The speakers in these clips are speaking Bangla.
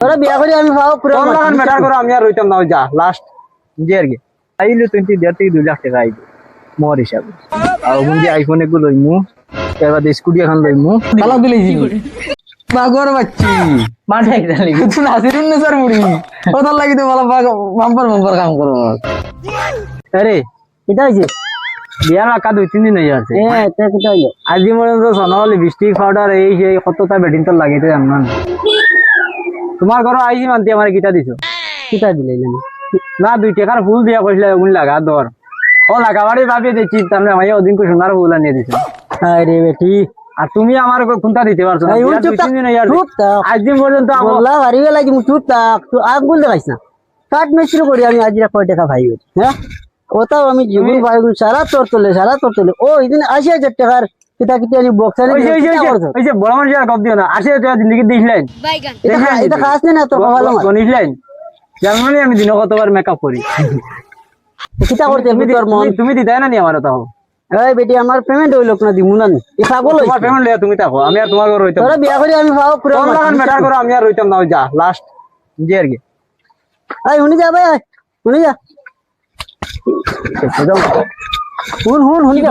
তোরা বিয়া করে আমি ভাও পুরো তোর লাগান ম্যাটার করো আমি আর রইতাম না ওই যা লাস্ট যে আর কি আইলো 20 থেকে 2 লাখ টাকা আইবে মোর হিসাবে আর ওগুন আইফোন এগুলো লইমু এবার স্কুটি এখন লইমু তালাক দিলে বাগর বাচ্চি মাঠাই দিলি তুই নাসিরুন না স্যার মুড়ি ওটার লাগি তো বলা বাম্পার কাম করো আরে এটা হইছে বিয়ার আকা 2-3 দিন হয়ে আছে তে কিটা হইলো আজি পর্যন্ত সনহলি লিপস্টিক পাউডার এই সেই কতটা বেডিং তো লাগাইতে জানমান তোমার ঘর আইছি মানতে আমার গিটা দিছো কিটা দিলে না 2 টাকার ফুল দিয়া কইলা ওগুন লাগা দর ও লাগাবাড়ি ভাবিয়ে দিচ্ছি তাহলে আমি ওদিন কো সোনার ফুল আনিয়ে দিছো আরে বেটি আর তুমি আমার কোনটা দিতে পারছো না এই চুপ থাক চুপ থাক আজ দিন পর্যন্ত বললা হারিয়ে লাগি মু চুপ থাক তুই আগ বল দেখাইছ না কাট মিস্ত্রি করি আমি আজিরা কয় টাকা ভাই হ্যাঁ ওটাও আমি জীবন ভাই সারা তোর তোলে ও এদিন 80,000 টাকার কিটা আমি বক্স আনি ওই যে বড় মানুষের গপ দিও না 80,000 টাকা জিন্দগি দিছলেন এটা খাস না তো ভালো না গনিছলেন জানমানি আমি দিন কতবার মেকআপ করি কিটা করতে তোর মন তুমি দিতাই না নি আমার তাও এই বেটি আমার পেমেন্ট হইল না দিমু না এই পাগল হইছ তোমার পেমেন্ট লয়া তুমি থাকো আমি আর তোমার ঘর রইতাম তোরা বিয়া করে আমি ভাও পুরো তোর লাগান ম্যাটার করো আমি আর রইতাম না ওই যা লাস্ট যে আর কি এই হুনি যা ভাই হুনি যা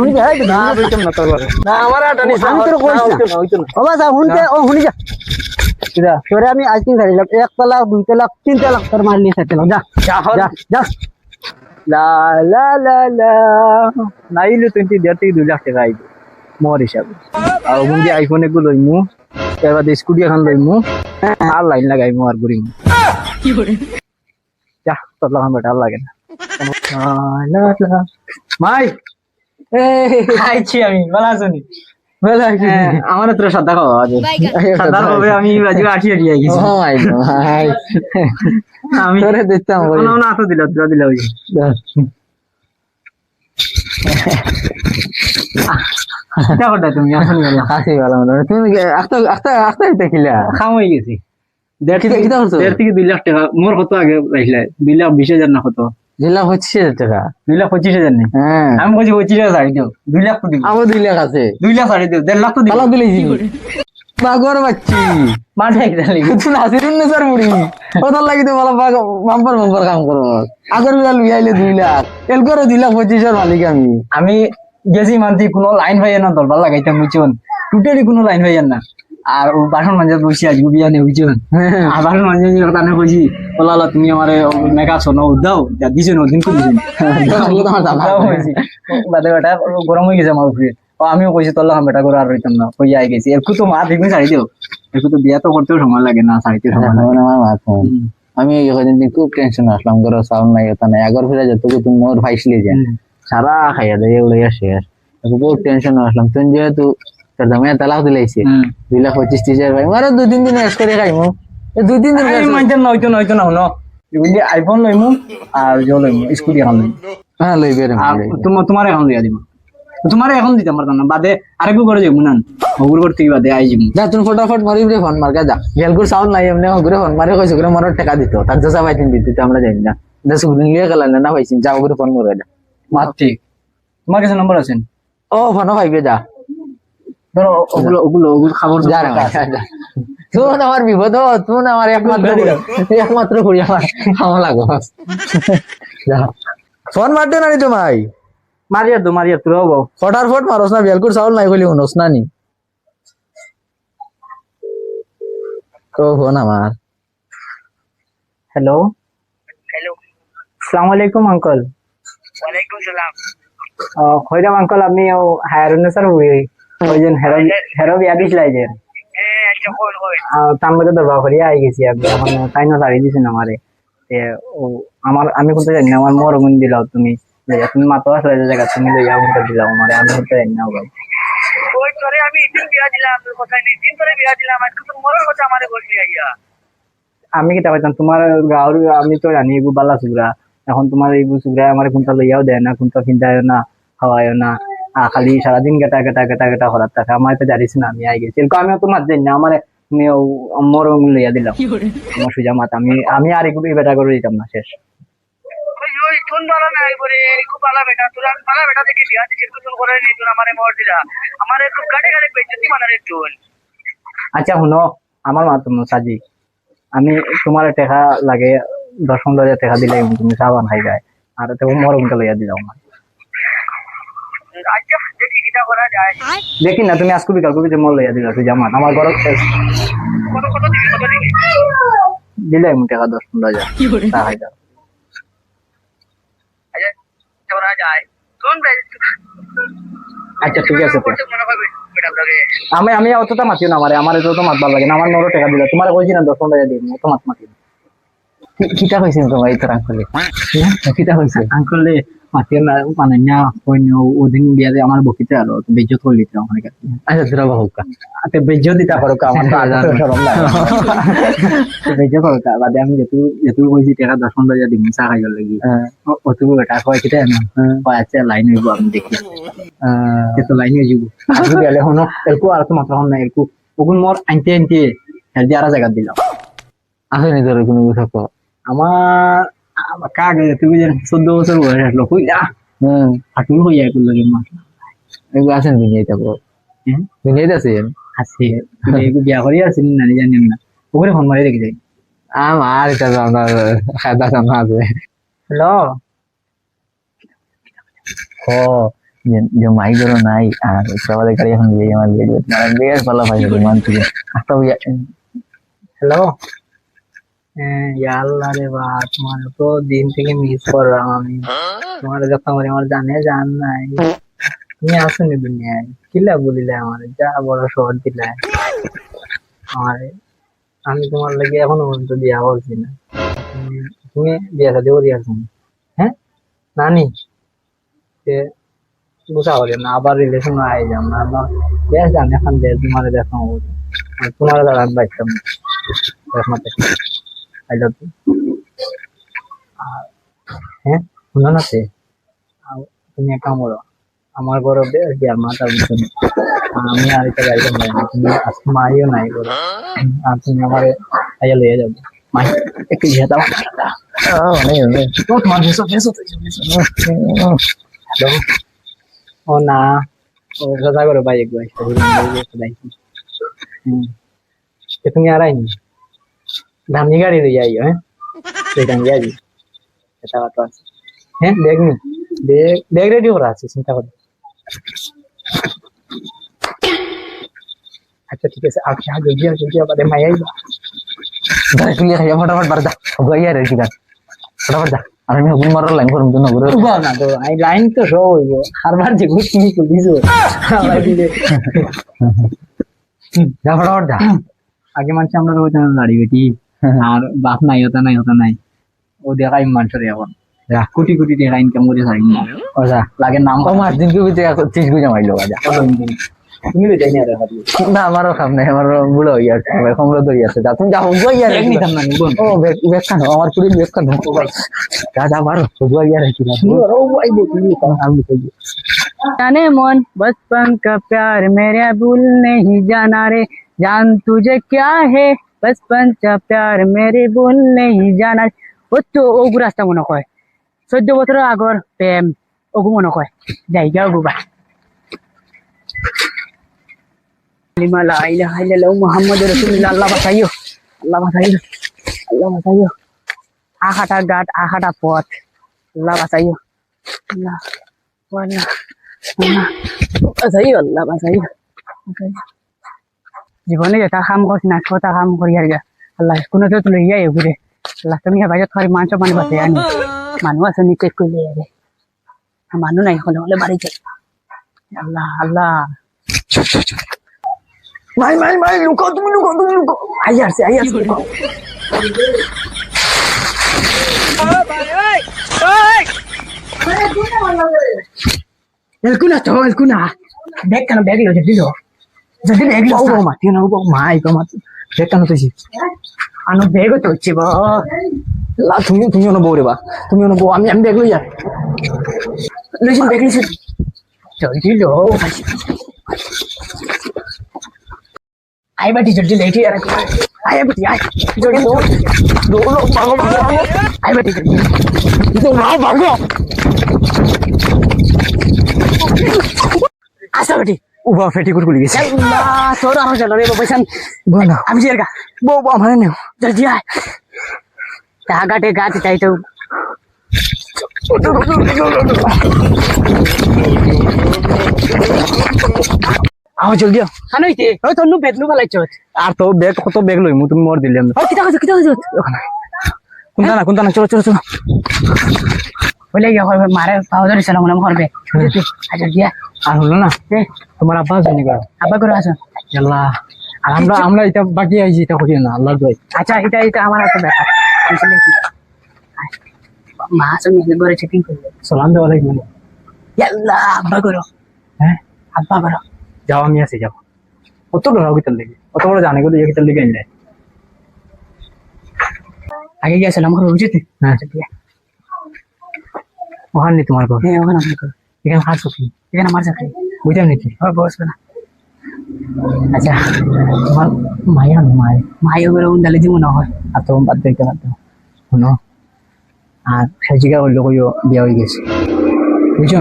হুনি যা এই না রইতাম না তোর ঘরে না আমার আর টানি আমি তোর কইছ না হইতো না ও বাস হুনতে ও হুনি যা কিরা তোরে আমি আজ দিন ধরিলাম 1 তালাক 2 তালাক 3 তালাক তোর মারলি 7 তালাক যা যা যা লা লা লা লা নাইলে 20 থেকে 2 লাখ টাকা আইবে মোর হিসাবে আর ওগুন যে আইফোন এগুলো লইমু এবার স্কুটি এখন লইমু আর লাইন লাগাইমু আর ঘুরিমু কি করে যা তোর লাগান বেটা আর লাগে না মাই আইছি আমি বলা শুনি আমার তোর সাদা খাওয়া আছে সাদা হবে আমি আজকে 80 আই গেছি ও মাই ভাই আমি তোরে দিতাম ওই না তো দিলা ওই क्या करता तुम यहाँ सुन वाला হাসি ভালো না তুমি আস্তে দেখিলা খাম হয়ে গেছি কিটা করছো? 1.5 থেকে 2 লাখ টাকা মোর কত আগে রাখলে 2,20,000 না কত দিলা হচ্ছে টাকা 2,25,000 নেই হ্যাঁ আমি বলছি 25,000 ছাড়ি দিও 2 লাখ তো দিব আমার 2 লাখ আছে 2 লাখ ছাড়ি দিও 1.5 লাখ তো দিব তালাক দিলে বাগর বাচ্চি মাঠে দিলি তুই নাসিরুন না স্যার মুড়ি ওটার লাগি তো বলা বাম্পার কাম করো আগর বিয়াল বিয়াইলে 2 লাখ এল করে 2 লাখ 25 এর মালিক আমি গেছি মানছি কোনো লাইন ভাইয়া না দরবার লাগাইতাম বুঝছেন টুটেলি কোনো লাইন ভাইয়া না আর ও বাসন মাঞ্জা বসে আজকে বিয়া নেই বুঝছেন আর বাসন মাঞ্জা তানে কইছি বলা তুমি আমার মেকআপ শোনো দাও যা দিছো না দিন করে বাদে বেটা গরম হয়ে গেছে আমার উপরে আমিও কইছি তোর লাগাম বেটা করে আর রইতাম না কই আই গেছি একটু তো মা দেখবি ছাড়ি দিও একটু তো বিয়া তো করতেও সময় লাগে না ছাড়িতে সময় লাগে আমি কদিন খুব টেনশন আসলাম ঘরে সাউন্ড নাই ওটা নাই আগর ফিরে যেত তুমি মোর ভাইসলি যে সারা খাইয়া দেয় এগুলো শেষ বহুত টেনশন আসলাম তুই যেহেতু তোর দামে তালাক দিলাইছে 2,25,000 ভাই মারো 2-3 দিন এস করে খাইমু 2-3 দিন মানতেন নয়তো না হলো আইফোন লইমু আর জো লইমু স্কুটি এখন লইমু হ্যাঁ লইবে রে তোমার এখন দিয়া দিব তোমার এখন দিতে পারতাম না বাদে আরেকটু করে যাবো না ওগুলো করতে বাদে আই যাবো যা তুমি ফটাফট মারিব রে ফোন মার্কা যা গেলগুর সাউন্ড নাই এমনি ঘুরে ফোন মারে কইছো করে মরর টাকা দিত তার যা পাইতেন দিতে আমরা জানি না 10 দিন লিয়ে গেল না পাইছিন যাও করে ফোন করে যা মাত ঠিক তোমার কাছে নম্বর আছে ও ফোন পাইবে যা ধরো ওগুলো খবর যা রে তুই আমার বিপদ তুই আমার একমাত্র করি আমার লাগো যা ফোন মারতে না নি তোমায় মারিয়ার তুই হবো ফটাফট মারস না বেলকুর সাউন্ড নাই কইলি শুনস না নি তো ফোন আমার হ্যালো আসসালামু আলাইকুম আঙ্কল ওয়ালাইকুম সালাম হইরাম আঙ্কল আপনি হায়ারুন্নে স্যার ওই যে হেরো বিয়া দিছিলাই যে আচ্ছা কই তার মধ্যে দরবার করিয়া আই গেছি আপনি এখন তাই না দাঁড়িয়ে দিছেন আমারে আমি কোনটা জানি না আমার মোর গুণ দিলাও তুমি তুমি মাতো আসলে জায়গা তুমি লইয়া কোনটা দিলাও আমারে আমি কোনটা জানি না ভাই ওই তোরে আমি দিন বিয়া দিলাম তোর কথা নেই দিন তোরে বিয়া দিলাম আজকে তোর মরার কথা আমারে বলবি আইয়া আমি কি পাইতাম তোমার গাঁর আমি তো জানি এগু বালা সুগরা এখন তোমার এই সুগরা আমার কোনটা লইয়াও দেয় না কোনটা চিন্তায় না খাওয়ায় না খালি সারাদিন গেটা করার থাকে আমার তো জানিস না আমি আই গেছি এরকম আমিও তোমার জানি না আমার মোর লইয়া দিলাম আমার সুজা মাত আমি আর এগুলো বেটা করে দিতাম না শেষ ওই তুন বালা নাই বলে খুব বালা বেটা তোর আমি বালা বেটা দেখে বিয়া দিছি তুন করে নি তুন আমারে মর দিলা আমারে খুব গাড়ি বেজ্জতি মানারে তুন আচ্ছা শুনো আমার মাত সাজি আমি তোমার টাকা লাগে 10-15 হাজার টাকা দিলে তুমি সাবান খাই যায় আর তখন মোর কোনটা লইয়া দিলাম না আচ্ছা দেখি কিটা করা যায় দেখি না তুমি আজকে বিকাল করে মোর লইয়া দিলা তুই জামাত আমার ঘর কত কত দিবি দিলে আমি টাকা 10-15 হাজার তা খাই যাও আচ্ছা করা যায় কোন ভাই আচ্ছা ঠিক আছে তো। করতে মনে হবে ম্যাডাম লাগে আমি অতটা মাতিও না আমার তো মাত ভালো লাগে না আমার মোরও টাকা দিলা তোমার কইছি না 10-15 হাজার দিই অত মাত মাতি কিটা কইছেন তোমার এই তোর আঙ্কলে কিটা কইছে আঙ্কলে মাতিও না মানে না কইন ওদিন বিয়াতে আমার বকিতে আলো তো বেজ্জত করে দিতে আমার কাছে আচ্ছা তোরা বাহুকা আতে বেজ্জত দিতা করো আমার তো আজান শরম লাগে বেজ্জত করো বাদে আমি যেটু কইছি টাকা 10-15 হাজার দিই চা খাইবার লাগি অত বেটা কয় কিটা না কয় আচ্ছা লাইন হইব আমি দেখি তো লাইন হয়ে যাব আজকে গেলে হনো এলকো আর তো মাত্র হন না এলকো ওগুন মোর আনতে হেলদি আর জায়গা দিলাম আসেনি তোর কোনো থাকো আমার কাকে তুমি যেন 14 বছর বয়স আসলো কইলা ফাটুল হইয়া করলো মাস এগুলো আসেন দুনিয়াতে থাকো দুনিয়াতে আছেন আছে তুমি এগু বিয়া করি আছেন না জানেন না ওখানে ফোন মারি রেখে যাই আমার এটা আমার খাদা জানা আছে হ্যালো ও যে মাই করো নাই আর সবাই গাড়ি এখন দিয়ে আমার ভিডিও মানে বেশ ভালো পাই মান থেকে আস্তা হ্যালো আল্লাহ রে বা তোমার তো দিন থেকে মিস করলাম আমি তোমার কথা বলে আমার জান নাই তুমি আসনি দুনিয়ায় কিলা বলিলে আমার যা বড় শহর দিলে আমার আমি তোমার লাগে এখনো পর্যন্ত বিয়া করছি না তুমি বিয়া সাথে করি আসো হ্যাঁ নানি বুঝা করি না আবার রিলেশন আই যাম না আমার বেশ জান এখন যে তোমার দেখা তোমার দ্বারা আমি বাইতাম I love you. হ্যাঁ শুনো না তুমি এক কাম করো আমার ঘর বিয়ার মাথা বুঝছো আমি আর এটা গাড়ি না তুমি আজকে মাইও নাই করো আর তুমি আমার আইয়া লইয়া যাবো মাই একটু ইয়ে দাও তোমার ও না ও সাজা করো ভাই একবার তুমি আর আইনি দামি গাড়ি লইয়া আইও হ্যাঁ সেটা নিয়ে যাবি এটা কথা আছে হ্যাঁ দেখনি দেখ রেডি করা আছে চিন্তা করো আচ্ছা ঠিক আছে আচ্ছা জলদি আবার মাই আইবা গাড়ি তুলে খাইয়া ফটাফট বারদা গাইয়া রে কি ফটাফট দা আর আমি হুকুম মারার লাইন করুম তো না করে না তো এই লাইন তো শো হইব হারবার যে গুটি দিছো আমার দিলে যা ফটাফট দা আগে মানুষ আমরা হইতো না দাঁড়ি বেটি আর বাপ নাই হতা নাই ও দেখাই মানুষের এখন কোটি কোটি টাকা ইনকাম করে সারি ওজা লাগে নাম ও মাস দিন কবি 30 গুজা মাইলো আজা তুমি তো জানি আর না আমারও কাম নাই আমার বুড়ো হইয়া কমরা ধরি আছে যা তুমি যাও গইয়া রে নিতাম না বোন ও বেক কানো আমার পুরি বেক কানো যা যা মারো গইয়া রে কি ও ভাই দেখলি আমি কই जाने मन बचपन का प्यार मेरे भूल नहीं जाना रे जान तुझे क्या है बचपन का प्यार मेरे भूल नहीं जाना ও তো ওগু রাস্তা মনে কয় 14 বছর আগর প্রেম ওগু মনে কয় জায়গা ওগুবা লিমা লা ইলাহা ইল্লাল্লাহ মুহাম্মাদুর রাসূলুল্লাহ আল্লাহ বাঁচাইও আখাটা ঘাট আখাটা পথ আল্লাহ বাঁচাইও আল্লাহ আল্লাহ বাঁচাইও জীবনে যেটা কাম করছি না কথা কাম করি আর আল্লাহ কোনো তো লইয়া ঘুরে আল্লাহ তুমি বাইরে খালি মাংস পানি বাঁচে আনি মানুষ আছে নি চেক করলে আগে মানুষ নাই হলে হলে বাড়ি যাই আল্লাহ মাই লুকাও তুমি লুকাও আই আসছে এলকুনা ব্যাগ কেন ব্যাগ লো যদি ব্যাগ লো মাতি না মাই গো মাতি ব্যাগ কেন তুই আনো ব্যাগ তো হচ্ছে বা তুমি অনুভব রে বা তুমি অনুভব আমি ব্যাগ লই যাই লইছি ব্যাগ লইছি জলদি লো আই বাটি জলদি লেটি আর আই বাটি আই জলদি লো ভাগো আই বাটি জলদি তো না ভাগো আসা বাটি উবা ফেটিকুট খুলে গেছে আল্লাহ তোর আরো জ্বালা রে বাবাইছান বল না আমি যেরগা বউ আমার নেও জলদি আয় টাগাটে গাতে তাই তো আও জলদি আও খানইতে ওই তোর নু বেদনু ফেলাইছ আর তো ব্যাগ কত ব্যাগ লইমু তুমি মোর দিলাম ওই কিতা কইছ কোনটা না চলো চলো চলো বলে গিয়া করবে মারে পাও ধরে সালাম নাম করবে আচ্ছা দিয়া আর হলো না তোমার আব্বা জানি করো আব্বা করে আসো আল্লাহ আর আমরা এটা বাকি আইছি এটা করি না আল্লাহর দোয়াই আচ্ছা এটা আমার একটা ব্যাপার বুঝলে কি মা সঙ্গে ঘরে চেকিং করবে সালাম দেওয়া লাগবে না। আল্লাহ আব্বা করো হ্যাঁ আব্বা করো যাও আমি আসি যাও কত ডরাও কিতার লেগে অত বড় জানে গেলে কিতার লেগে আনলে আগে গিয়ে সালাম করো বুঝতে হ্যাঁ আচ্ছা দিয়া ওখান নেই তোমার ঘর হ্যাঁ ওখানে আমি করো এখানে হার চকি এখানে আমার চাকরি বুঝলাম নাকি ওর বসবে না আচ্ছা তোমার মায়া মায় মাইও করে উন্দালে দিব না হয় আর তো বাদ দেখতে পারতো শুনো আর সাজিকা হইলো কইও বিয়া হয়ে গেছে বুঝছো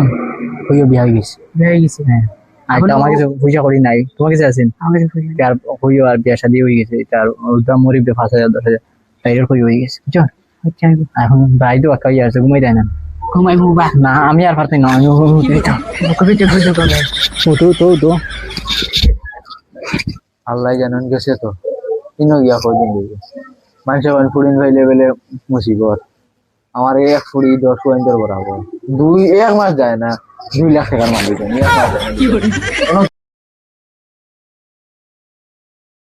কইও বিয়া হয়ে গেছে হয়ে গেছে হ্যাঁ আর তো আমার কাছে পয়সা করি নাই তোমার কাছে আছেন আমাকে তো খুঁজে আর কইও আর বিয়া শাদী হয়ে গেছে তার দাম মরিব 5,000 10,000 তাইর কই হয়ে গেছে বুঝছো আচ্ছা এখন ভাই তো একাই আছে ঘুমাই দেয় না ঘুমাই বুবা না আমি আর পারতাম না আমি কবি তো খুঁজে করবে তো আল্লাহ জানেন গেছে তো ইনো গিয়া কয়দিন দিবে মানুষের বান ফুড়িন ভাই লেভেলে মুসিবত আমার এক ফুড়ি 10 পয়েন্টের বরাবর 1 মাস যায় না 2 লাখ টাকার মালিক আমি 1 মাস যায় না।